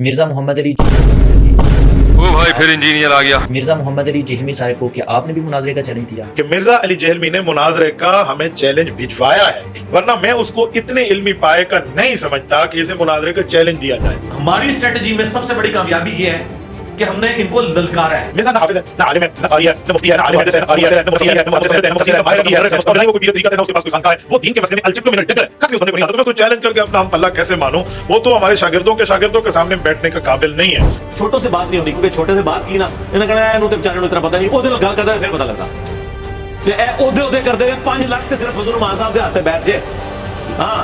मिर्ज़ा मोहम्मद अली ओ भाई फिर इंजीनियर आ गया। मिर्ज़ा मोहम्मद अली जहलमी साहब को क्या आपने भी मुनाजरे का चैलेंज दिया? कि मिर्जा अली जहलमी ने मुनाजरे का हमें चैलेंज भिजवाया है, वरना मैं उसको इतने इल्मी पाए का नहीं समझता कि इसे मुनाजरे का चैलेंज दिया जाए। हमारी स्ट्रेटजी में सबसे बड़ी कामयाबी ये है कि हमने इनको ललकारा है। मिर्जा ना हाफिज है, ना आलिम है, ना कारी है, ना मुफ्ती है, ना आलिम है, ना कारी है, ना मुफ्ती है, ना मुहद्दिस है, ना मुफस्सिर है, बाहर की है, ना कोई पीर तरीका है, ना उसके पास कोई खानका है, वो दीन के मसले में अलचिप को मिनट डगर कभी उस बंदे को नहीं आता। तो मैं उसको चैलेंज करके अपना हम पल्ला कैसे मानूं? वो तो हमारे शागिर्दों के सामने बैठने का काबिल नहीं है। छोटों से बात नहीं होनी, क्योंकि छोटे से बात की ना इन्हें कहना है नु ते बेचारे नु इतना पता नहीं, ओदे गल करदा फिर पता लगदा ते ए ओदे करदे 5 लाख ते सिर्फ हुजूर मान साहब दे हाथ ते बैठ जे। हां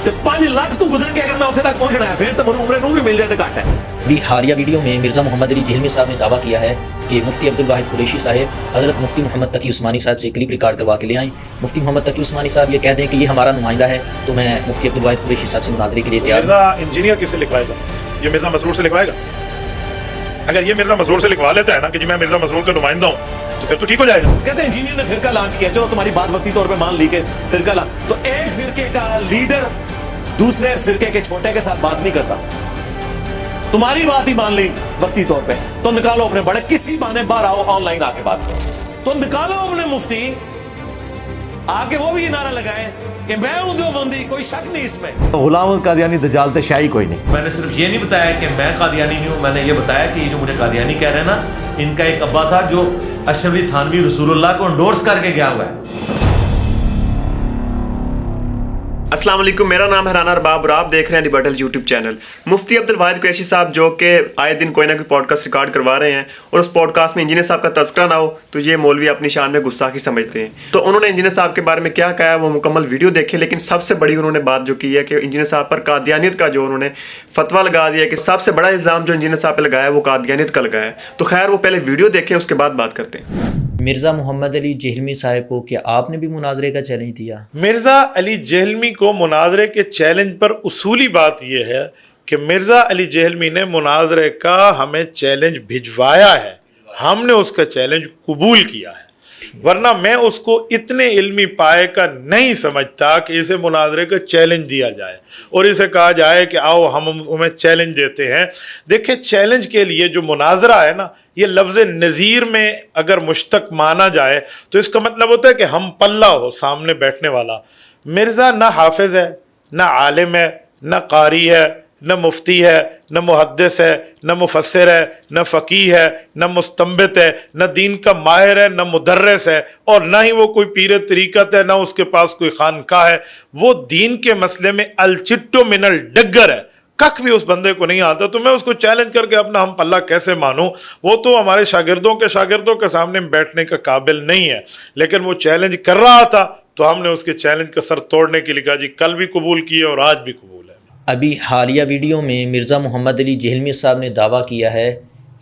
ते 5 लाख तू गुजर के अगर मैं उथे तक पहुंचना है फिर तो मैनू उम्र नूर भी मिल जाए तो घट है। भी हालिया वीडियो में मिर्ज़ा मोहम्मद अली जहलमी साहब ने दावा किया है कि मुफ्ती अब्दुल वाहिद कुरैशी साहब हज़रत मुफ्ती मोहम्मद तकी उस्मानी साहब से क्लिप रिकॉर्ड करवा के ले आए। मुफ्ती मोहम्मद तकी उस्मानी साहब ये कह दें कि ये हमारा नुमाइंदा है, तो मैं मुफ्ती अब्दुल वाहिद कुरैशी साहब से मुनाजरे के लिए तैयार हूं। मिर्जा इंजीनियर किससे लिखवाएगा? ये मिर्जा मसरूर से लिखवाएगा? अगर ये मिर्जा मसरूर से लिखवा लेता है ना कि जी मैं मिर्जा मसरूर का नुमाइंदा हूँ, तो फिर तो ठीक हो जाएगा। कहते हैं इंजीनियर ने फिरका लॉन्च किया, चलो तुम्हारी बात वक्ती तौर पे मान ली के फिरका ला, तो एक फिरके का लीडर दूसरे फिरके के छोटे के साथ बात नहीं करता। तुम्हारी बात ही मान ली वक्ती तौर पे, तो निकालो अपने बड़े, किसी बहाने बाहर आओ, ऑनलाइन आके बात करो, तो निकालो अपने मुफ्ती आके वो भी नारा लगाए कि मैं हूं देवबंदी, कोई शक नहीं इसमें। गुलाम कादियानी दजाल ते शाही कोई नहीं। मैंने सिर्फ ये नहीं बताया कि मैं कादियानी नहीं हूं, मैंने ये बताया कि ये जो मुझे कादियानी कह रहे हैं ना, इनका एक अब्बा था जो अशरफ अली थानवी रसूलुल्लाह को एंडोर्स करके गया हुआ है। अस्सलाम वालेकुम, मेरा नाम है राना अरबाब और आप देख रहे हैं दी बटल यूट्यूब चैनल। मुफ्ती अब्दुल वाहिद कुरैशी साहब जो कि आए दिन कोई ना कोई पॉडकास्ट रिकॉर्ड करवा रहे हैं और उस पॉडकास्ट में इंजीनियर साहब का तज़किरा ना हो तो ये मौलवी अपनी शान में गुस्ताखी समझते हैं। तो उन्होंने इंजीनियर साहब के बारे में क्या कहा वो मुकम्मल वीडियो देखे, लेकिन सबसे बड़ी उन्होंने बात जो की है कि इंजीनियर साहब पर कादियानियत का जो उन्होंने फतवा लगा दिया कि सबसे बड़ा इल्ज़ाम जो इंजीनियर साहब पर लगाया है वो कादियानियत का लगाया है। तो खैर वो पहले वीडियो देखें, उसके बाद बात करते हैं। मिर्ज़ा मोहम्मद अली जहलमी साहब को क्या आपने भी मुनाजरे का चैलेंज दिया? मिर्जा अली जहलमी को मुनाजरे के चैलेंज पर उसूली बात यह है कि मिर्जा अली जहलमी ने मुनाजरे का हमें चैलेंज भिजवाया है, हमने उसका चैलेंज कबूल किया है, वरना मैं उसको इतने इल्मी पाए का नहीं समझता कि इसे मुनाजरे का चैलेंज दिया जाए और इसे कहा जाए कि आओ हम हमें चैलेंज देते हैं। देखिए, चैलेंज के लिए जो मुनाजरा है ना, ये लफ्ज़ नज़ीर में अगर मुश्तक माना जाए तो इसका मतलब होता है कि हम पल्ला हो सामने बैठने वाला। मिर्ज़ा ना हाफिज़ है, ना आलिम है, ना कारी है, न मुफ्ती है, न मुहद्दिस है, न मुफस्सिर है, न फ़कीह है, न मुस्तंबित है, न दीन का माहिर है, न मुदर्रिस है, और न ही वो कोई पीर तरीक़त है, न उसके पास कोई खानका है। वो दीन के मसले में अलचिट्टो मिनल डगर है, कख भी उस बंदे को नहीं आता। तो मैं उसको चैलेंज करके अपना हम पल्ला कैसे मानूं? वो तो हमारे शागिर्दों के सामने बैठने का काबिल नहीं है, लेकिन वो चैलेंज कर रहा था तो हमने उसके चैलेंज का सर तोड़ने के लिए कहा जी कल भी कबूल किए और आज भी कबूल है। अभी हालिया वीडियो में मिर्ज़ा मोहम्मद अली जहलमी साहब ने दावा किया है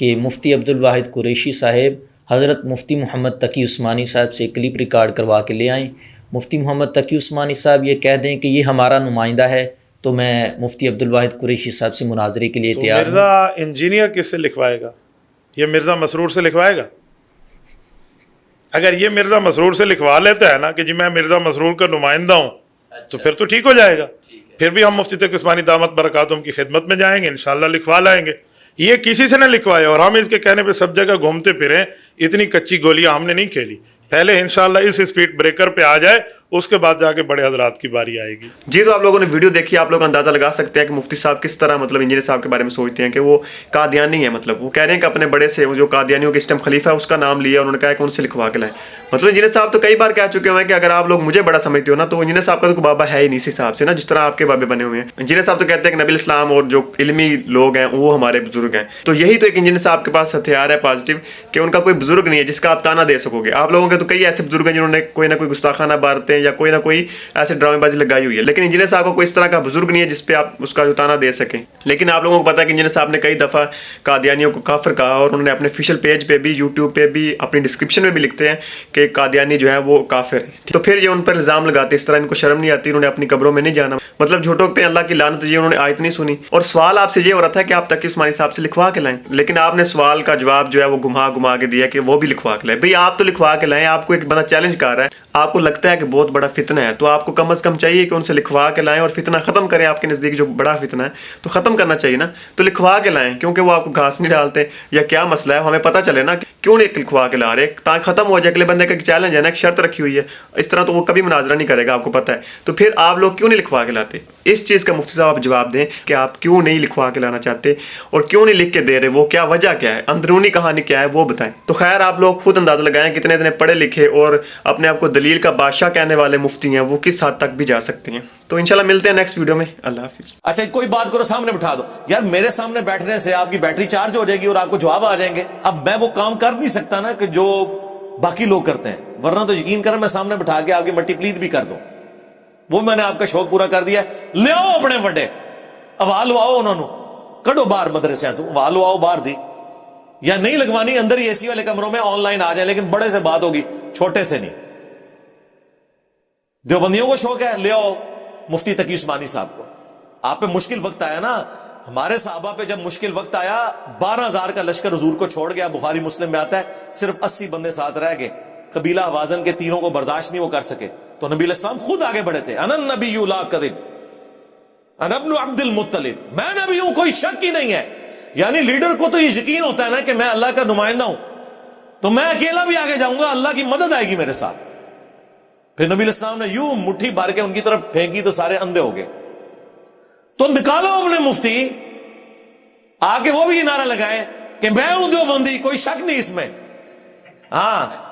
कि मुफ्ती अब्दुल वाहिद कुरैशी साहब हज़रत मुफ्ती मोहम्मद तकी उस्मानी साहब से क्लिप रिकॉर्ड करवा के ले आए। मुफ्ती मोहम्मद तकी उस्मानी साहब ये कह दें कि ये हमारा नुमाइंदा है, तो मैं मुफ्ती अब्दुल वाहिद कुरैशी साहब से मुनाजरे के लिए तो तैयार हूं। मिर्ज़ा इंजीनियर किससे लिखवाएगा? ये मिर्ज़ा मसरूर से लिखवाएगा? अगर ये मिर्ज़ा मसरूर से लिखवा लेता है ना कि जी मैं मिर्ज़ा मसरूर का नुमाइंदा हूँ, तो फिर तो ठीक हो जाएगा। फिर भी हम मुफ्ती तकी उस्मानी दामत बरकातुहुम की खिदमत में जाएंगे, इंशाअल्लाह लिखवा लाएंगे। ये किसी से न लिखवाए और हम इसके कहने पे सब जगह घूमते फिरें, इतनी कच्ची गोलियां हमने नहीं खेली। पहले इंशाअल्लाह इस स्पीड ब्रेकर पे आ जाए, उसके बाद जाके बड़े हजरात की बारी आएगी। जी, तो आप लोगों ने वीडियो देखी, आप लोग अंदाजा लगा सकते हैं कि मुफ्ती साहब किस तरह मतलब इंजीनियर साहब के बारे में सोचते हैं कि वो कादियानी है। मतलब वो कह रहे हैं कि अपने बड़े से जो कादियानियों के इस्लाम खलीफा है उसका नाम लिया, उन्होंने कहा कि उनसे लिखवा के लाएं। मतलब इंजीनियर साहब तो कई बार कह चुके हुए हैं कि अगर आप लोग मुझे बड़ा समझते हो ना, तो इंजीनियर साहब का तो बाबा है ही नहीं इस हिसाब से ना, जिस तरह आपके बाबे बने हुए हैं। इंजीनियर साहब तो कहते हैं कि नबी इस्लाम और जो इल्मी लोग हैं वो हमारे बुजुर्ग हैं। तो यही तो एक इंजीनियर साहब के पास हथियार है पॉजिटिव, कि उनका कोई बुजुर्ग नहीं है जिसका आप ताना दे सकोगे। आप लोगों के तो कई ऐसे बुजुर्ग हैं जिन्होंने कोई ना कोई गुस्ताखाना बारते हैं या कोई ना कोई ऐसे ड्रामेबाजी लगाई हुई है, लेकिन इंजीनियर साहब को कोई इस तरह का बुजुर्ग नहीं है जिसपे आप उसका जो ताना दे सकें। लेकिन आप लोगों को पता है कि इंजीनियर साहब ने कई दफ़ा कादियानियों को काफिर कहा और उन्होंने अपने ऑफिशियल पेज पे भी, यूट्यूब पे भी, अपनी डिस्क्रिप्शन में भी लिखते हैं कि कादियानी जो है वो काफिर है। तो फिर ये उन पर इल्ज़ाम लगाते, इस तरह इनको शर्म नहीं आती, उन्होंने अपनी कब्रों में नहीं जाना। मतलब झूठों पे अल्लाह की लानत, ये उन्होंने आयत नहीं सुनी। और सवाल आपसे ये हो रहा था कि आप तकी उस्मानी साहब से लिखवा के लाएं, लेकिन आपने सवाल का जवाब जो है वो घुमा के दिया कि वो भी लिखवा के लाएं। भाई आप तो लिखवा के लाएं, आपको एक बंदा चैलेंज कर रहा है, आपको लगता है कि बहुत बहुत बड़ा फितना है, तो आपको कम से कम चाहिए कि उनसे लिखवा के लाएं और फितना ख़त्म करें। आपके नज़दीक जो बड़ा फितना है तो ख़त्म करना चाहिए ना, तो लिखवा के लाएं, क्योंकि वो आपको घास नहीं डालते या क्या मसला है हमें पता चले ना, क्यों नहीं लिखवा के ला रहे, ताकि ख़त्म हो जाए। अगले बंदे का चैलेंज है ना, एक शर्त रखी हुई है, इस तरह तो वो कभी मुनाजरा नहीं करेगा, आपको पता है। तो फिर आप लोग क्यों नहीं लिखवा के लाते? इस चीज़ का मुफ्ती साहब आप जवाब दें कि आप क्यों नहीं लिखवा के लाना चाहते और क्यों नहीं लिख के दे रहे, वो क्या वजह क्या है, अंदरूनी कहानी क्या है, वो बताएं। तो खैर आप लोग खुद अंदाजा लगाएं कितने इतने पढ़े लिखे और अपने आप को दलील का बादशाह कहने वाले मुफ्ती हैं, वो किस हद तक भी जा सकते हैं। तो इंशाल्लाह मिलते हैं नेक्स्ट वीडियो में। अल्लाह हाफिज़। अच्छा कोई बात करो, सामने बिठा दो यार, मेरे सामने बैठने से आपकी बैटरी चार्ज हो जाएगी और आपको जवाब आ जाएंगे। अब मैं वो काम कर नहीं सकता ना कि जो बाकी लोग करते हैं, वरना तो यकीन करें मैं सामने बिठा के आपकी मट्टी प्लीत भी कर दूं। वो मैंने आपका शौक पूरा कर दिया। ले आओ अपने वड्डे, हवा लवाओ उन्होंने, कड़ो बाहर मदरसे तू हवा लवाओ बाहर दी, या नहीं लगवानी अंदर ही एसी वाले कमरों में ऑनलाइन आ जाए, लेकिन बड़े से बात होगी, छोटे से नहीं। देवबंदियों को शौक है, ले आओ मुफ्ती तकी उस्मानी साहब को। आप पे मुश्किल वक्त आया ना, हमारे साहबा पे जब मुश्किल वक्त आया 12,000 का लश्कर हुजूर को छोड़ गया, बुखारी मुस्लिम में आता है, सिर्फ 80 बंदे साथ रह गए। कबीला हवाजन के तीरों को बर्दाश्त नहीं वो कर सके, तो नबी अलैहिस्सलाम खुद आगे बढ़े थे। अनन नबिय्यु ला कज़िब अना इब्नु अब्दुल मुत्तलिब, मैं नबी हूं, कोई शक ही नहीं है। यानी लीडर को तो ये यकीन होता है ना कि मैं अल्लाह का नुमाइंदा हूं, तो मैं अकेला भी आगे जाऊंगा, अल्लाह की मदद आएगी मेरे साथ। फिर नबी अलैहिस्सलाम ने यूं मुट्ठी भर के उनकी तरफ फेंकी तो सारे अंधे हो गए। तो निकालो अपने मुफ्ती, आके वो भी नारा लगाए कि मैं हूं देवबंदी, कोई शक नहीं इसमें। हाँ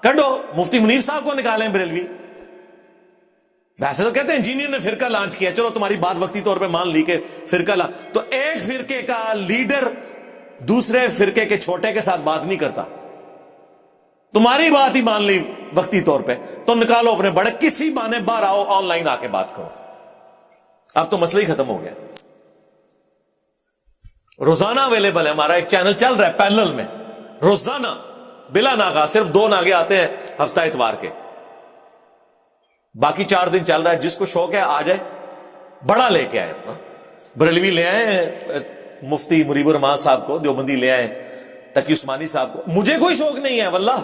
कटो, मुफ्ती मुनीर साहब को निकालें बरेलवी। वैसे तो कहते हैं इंजीनियर ने फिरका लॉन्च किया, चलो तुम्हारी बात वक्ती तौर पे मान ली कि फिरका तो एक फिरके का लीडर दूसरे फिरके के छोटे के साथ बात नहीं करता, तुम्हारी बात ही मान ली वक्ती तौर पे, तो निकालो अपने बड़े, किसी बहाने बाहर आओ, ऑनलाइन आके बात करो। अब तो मसला ही खत्म हो गया। रोजाना अवेलेबल है, हमारा एक चैनल चल रहा है पैनल में, रोजाना बिला नागा, सिर्फ 2 नागे आते हैं हफ्ता इतवार के, बाकी 4 दिन चल रहा है। जिसको शौक है आ जाए, बड़ा लेके आए, बरेलवी ले आए मुफ्ती मुरीबुर रहमान साहब को, देवबंदी ले आए तकी उस्मानी साहब को। मुझे कोई शौक नहीं है वल्लाह,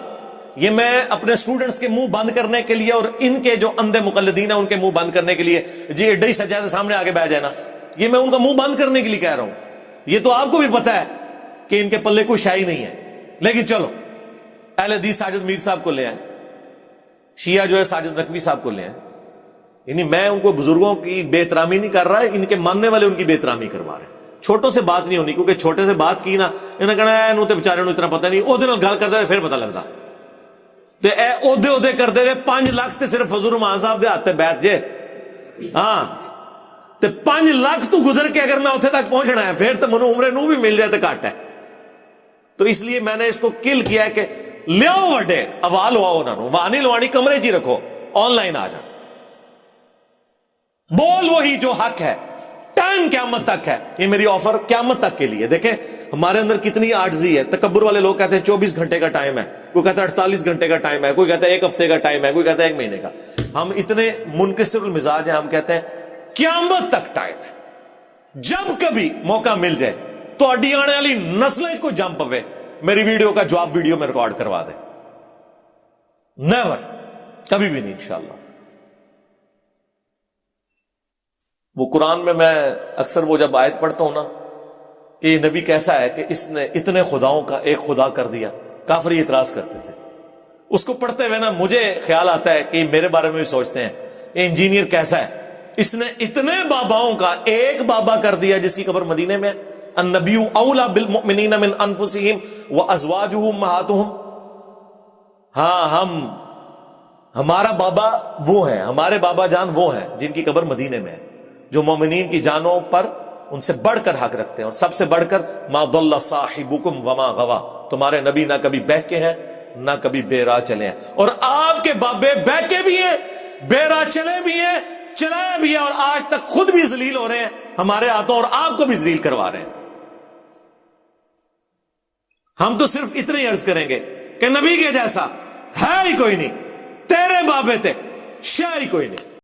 ये मैं अपने स्टूडेंट्स के मुंह बंद करने के लिए और इनके जो अंधे मुकल्लिदीन है उनके मुंह बंद करने के लिए, जी एड्डा ही सज्जाद सामने आगे बैठ जाए ना, ये मैं उनका मुंह बंद करने के लिए कह रहा हूं। ये तो आपको भी पता है कि इनके पल्ले कोई शाही नहीं है, लेकिन चलो अहले हदीस साजिद मीर साहब को ले आए, शिया जो है साजिद नकवी साहब को ले आए। यानी मैं उनको बुजुर्गों की बेहतरामी नहीं कर रहा है, इनके मानने वाले उनकी बेहतरामी करवा रहे हैं। छोटों से बात नहीं होनी, क्योंकि छोटे से बात की ना, इन्हें कहना है तो बेचारे इतना पता नहीं, ओदे नाल गल करदा फिर पता लगता। ते ए ओदे ओदे करदे रहे, 5 लाख ते सिर्फ फजल रहमान साहब दे हाथ ते बैठ जे। हाँ ते 5 लाख तू गुजर के अगर मैं उत्थे तक पहुंचना है, फिर तो मनु उम्रे नू भी मिल जाए तो घट है। तो इसलिए मैंने इसको किल किया कि लियाओ वड्डे, हवा लवाओ उन्होंने, हवा नहीं लवानी, कमरे च ही रखो, ऑनलाइन आ जाओ, बोल वही जो हक है, टाइम क़यामत तक है। ये मेरी ऑफर क़यामत तक के लिए। देखें हमारे अंदर कितनी आजिज़ी है। तकब्बुर वाले लोग कहते हैं 24 घंटे का टाइम है, कोई कहता है 48 घंटे का टाइम है, कोई कहता है 1 हफ्ते का टाइम है, कोई कहता है 1 महीने का। हम इतने मुनकिसरुल मिजाज हैं, हम कहते हैं क़यामत तक टाइम है, जब कभी मौका मिल जाए तो अड्डी आने वाली नस्लें को जंप पवे, मेरी वीडियो का जवाब वीडियो में रिकॉर्ड करवा दे। नेवर, कभी भी नहीं इंशाअल्लाह। वो कुरान में मैं अक्सर वो जब आयत पढ़ता हूं ना कि ये नबी कैसा है कि इसने इतने खुदाओं का एक खुदा कर दिया, काफिर इतराज करते थे। उसको पढ़ते हुए ना मुझे ख्याल आता है कि मेरे बारे में भी सोचते हैं, ये इंजीनियर कैसा है, इसने इतने बाबाओं का एक बाबा कर दिया जिसकी कब्र मदीने में। अन्नबिय्यु औला बिल मुमिनीना मिन अनफुसिहिम व अज़वाजुहुम उम्महातुहुम। हाँ, हमारा बाबा वो है, हमारे बाबा जान वो हैं जिनकी कब्र मदीने में है, जो मोमिनीन की जानों पर उनसे बढ़कर हक रखते हैं। और सबसे बढ़कर मा दल्ला साहिबुकुम वमा गवा, तुम्हारे नबी ना कभी बहके हैं ना कभी बेराह चले हैं, और आपके बाबे बहके भी हैं, बेराह चले भी हैं, चलाया भी है, और आज तक खुद भी जलील हो रहे हैं हमारे हाथों, और आपको भी जलील करवा रहे हैं। हम तो सिर्फ इतने ही अर्ज करेंगे कि नबी के जैसा है ही कोई नहीं, तेरे बाबे थे शाह ही कोई नहीं।